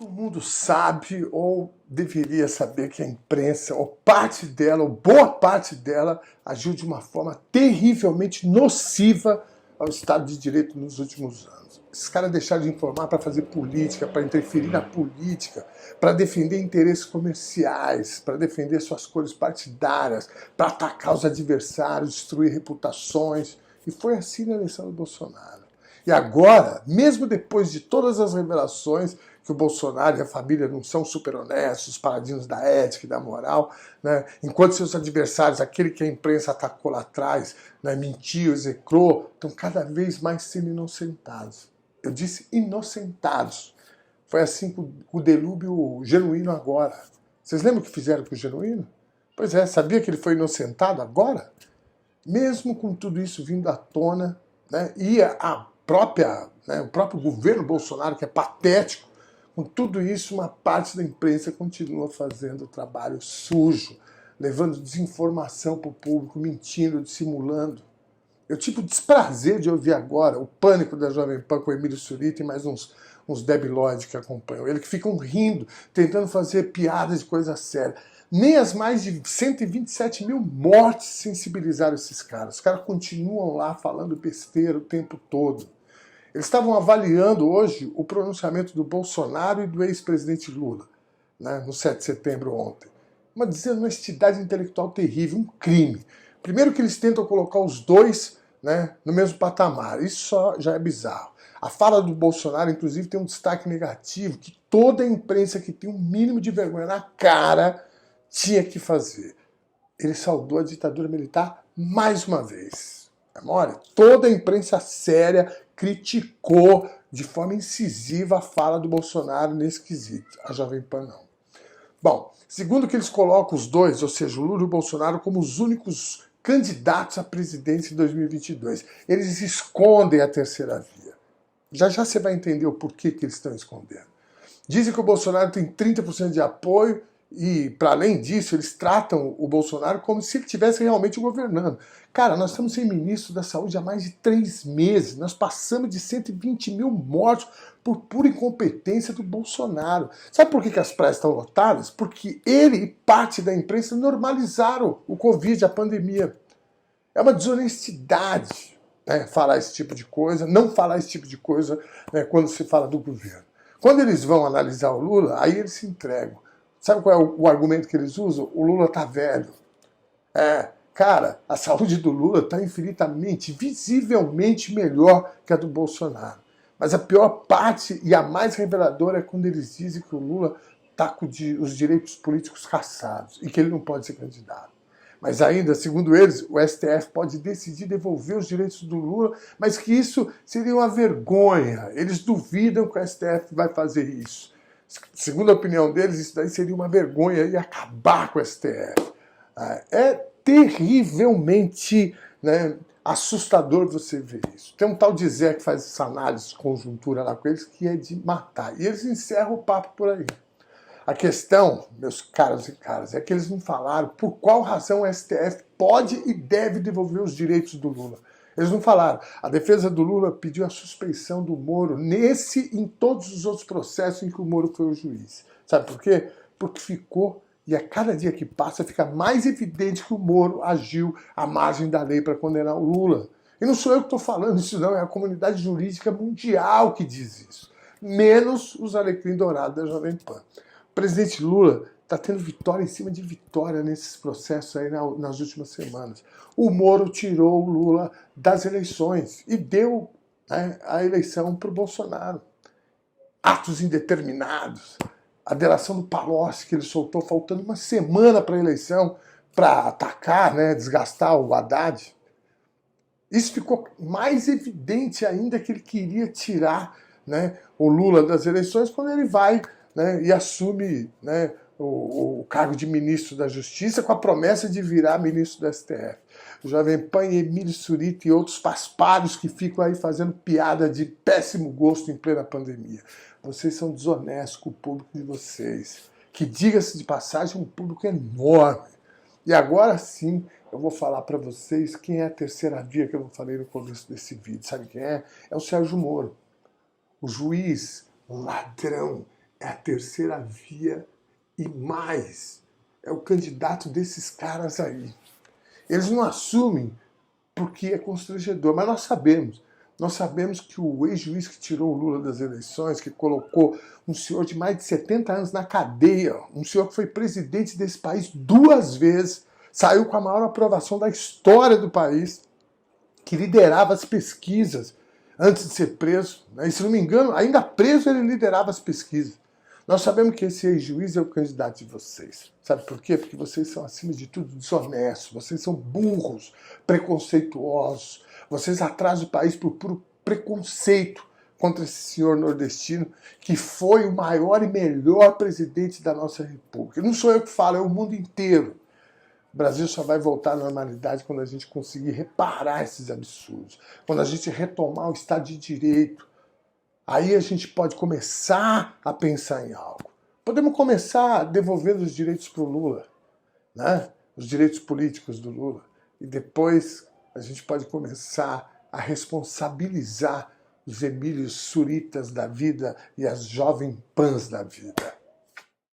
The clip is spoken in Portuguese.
Todo mundo sabe ou deveria saber que a imprensa, ou parte dela, ou boa parte dela, agiu de uma forma terrivelmente nociva ao Estado de Direito nos últimos anos. Esses caras deixaram de informar para fazer política, para interferir na política, para defender interesses comerciais, para defender suas cores partidárias, para atacar os adversários, destruir reputações. E foi assim na eleição do Bolsonaro. E agora, mesmo depois de todas as revelações que o Bolsonaro e a família não são super honestos, paladinos da ética e da moral, né? Enquanto seus adversários, aquele que a imprensa atacou lá atrás, né, mentiu, execrou, estão cada vez mais sendo inocentados. Eu disse inocentados. Foi assim com o Delúbio Genuíno agora. Vocês lembram o que fizeram com o Genuíno? Pois é, sabia que ele foi inocentado agora? Mesmo com tudo isso vindo à tona, né, e o próprio governo Bolsonaro, que é patético, com tudo isso, uma parte da imprensa continua fazendo trabalho sujo, levando desinformação para o público, mentindo, dissimulando. Eu tive o desprazer de ouvir agora o Pânico da Jovem Pan com o Emílio Surita e mais uns debilóides que acompanham ele, que ficam rindo, tentando fazer piadas de coisa séria. Nem as mais de 127 mil mortes sensibilizaram esses caras. Os caras continuam lá falando besteira o tempo todo. Eles estavam avaliando hoje o pronunciamento do Bolsonaro e do ex-presidente Lula, né, no 7 de setembro ontem. Uma desonestidade intelectual terrível, um crime. Primeiro que eles tentam colocar os dois, né, no mesmo patamar. Isso só já é bizarro. A fala do Bolsonaro, inclusive, tem um destaque negativo que toda a imprensa que tem um mínimo de vergonha na cara tinha que fazer. Ele saudou a ditadura militar mais uma vez. Memória? Toda a imprensa séria criticou de forma incisiva a fala do Bolsonaro nesse quesito. A Jovem Pan não. Bom, segundo que eles colocam os dois, ou seja, o Lula e o Bolsonaro, como os únicos candidatos à presidência em 2022. Eles escondem a terceira via. Já já você vai entender o porquê que eles estão escondendo. Dizem que o Bolsonaro tem 30% de apoio e, para além disso, eles tratam o Bolsonaro como se ele estivesse realmente governando. Cara, nós estamos sem ministro da Saúde há mais de 3 meses. Nós passamos de 120 mil mortos por pura incompetência do Bolsonaro. Sabe por que as praias estão lotadas? Porque ele e parte da imprensa normalizaram o Covid, a pandemia. É uma desonestidade, né, falar esse tipo de coisa, não falar esse tipo de coisa, né, quando se fala do governo. Quando eles vão analisar o Lula, aí eles se entregam. Sabe qual é o argumento que eles usam? O Lula tá velho. Cara, a saúde do Lula está infinitamente, visivelmente melhor que a do Bolsonaro. Mas a pior parte e a mais reveladora é quando eles dizem que o Lula está com os direitos políticos caçados e que ele não pode ser candidato. Mas ainda, segundo eles, o STF pode decidir devolver os direitos do Lula, mas que isso seria uma vergonha. Eles duvidam que o STF vai fazer isso. Segundo a opinião deles, isso daí seria uma vergonha e acabar com o STF. É terrivelmente, né, assustador você ver isso. Tem um tal de Zé que faz essa análise de conjuntura lá com eles, que é de matar. E eles encerram o papo por aí. A questão, meus caros e caras, é que eles não falaram por qual razão o STF pode e deve devolver os direitos do Lula. Eles não falaram. A defesa do Lula pediu a suspeição do Moro nesse e em todos os outros processos em que o Moro foi o juiz. Sabe por quê? Porque ficou, e a cada dia que passa fica mais evidente que o Moro agiu à margem da lei para condenar o Lula. E não sou eu que estou falando isso não, é a comunidade jurídica mundial que diz isso. Menos os alecrim dourados da Jovem Pan. O presidente Lula está tendo vitória em cima de vitória nesses processos aí nas últimas semanas. O Moro tirou o Lula das eleições e deu, né, a eleição para o Bolsonaro. Atos indeterminados. A delação do Palocci que ele soltou faltando uma semana para a eleição para atacar, né, desgastar o Haddad. Isso ficou mais evidente ainda que ele queria tirar, né, o Lula das eleições quando ele vai, né, e assume, né, o cargo de ministro da Justiça com a promessa de virar ministro do STF. O Jovem Pan, Emílio Surita e outros paspalhos que ficam aí fazendo piada de péssimo gosto em plena pandemia. Vocês são desonestos com o público de vocês, que, diga-se de passagem, é um público enorme. E agora sim eu vou falar para vocês quem é a terceira via que eu falei no começo desse vídeo. Sabe quem é? É o Sérgio Moro. O juiz ladrão, é a terceira via e mais. É o candidato desses caras aí. Eles não assumem porque é constrangedor, mas nós sabemos. Nós sabemos que o ex-juiz que tirou o Lula das eleições, que colocou um senhor de mais de 70 anos na cadeia, um senhor que foi presidente desse país 2 vezes, saiu com a maior aprovação da história do país, que liderava as pesquisas antes de ser preso, né? E se não me engano, ainda preso ele liderava as pesquisas. Nós sabemos que esse ex-juiz é o candidato de vocês. Sabe por quê? Porque vocês são, acima de tudo, desonestos, vocês são burros, preconceituosos, vocês atrasam o país por puro preconceito contra esse senhor nordestino, que foi o maior e melhor presidente da nossa república. Não sou eu que falo, é o mundo inteiro. O Brasil só vai voltar à normalidade quando a gente conseguir reparar esses absurdos, quando a gente retomar o Estado de Direito. Aí a gente pode começar a pensar em algo. Podemos começar devolvendo os direitos para o Lula, né? Os direitos políticos do Lula. E depois a gente pode começar a responsabilizar os Emílios Suritas da vida e as Jovem Pans da vida.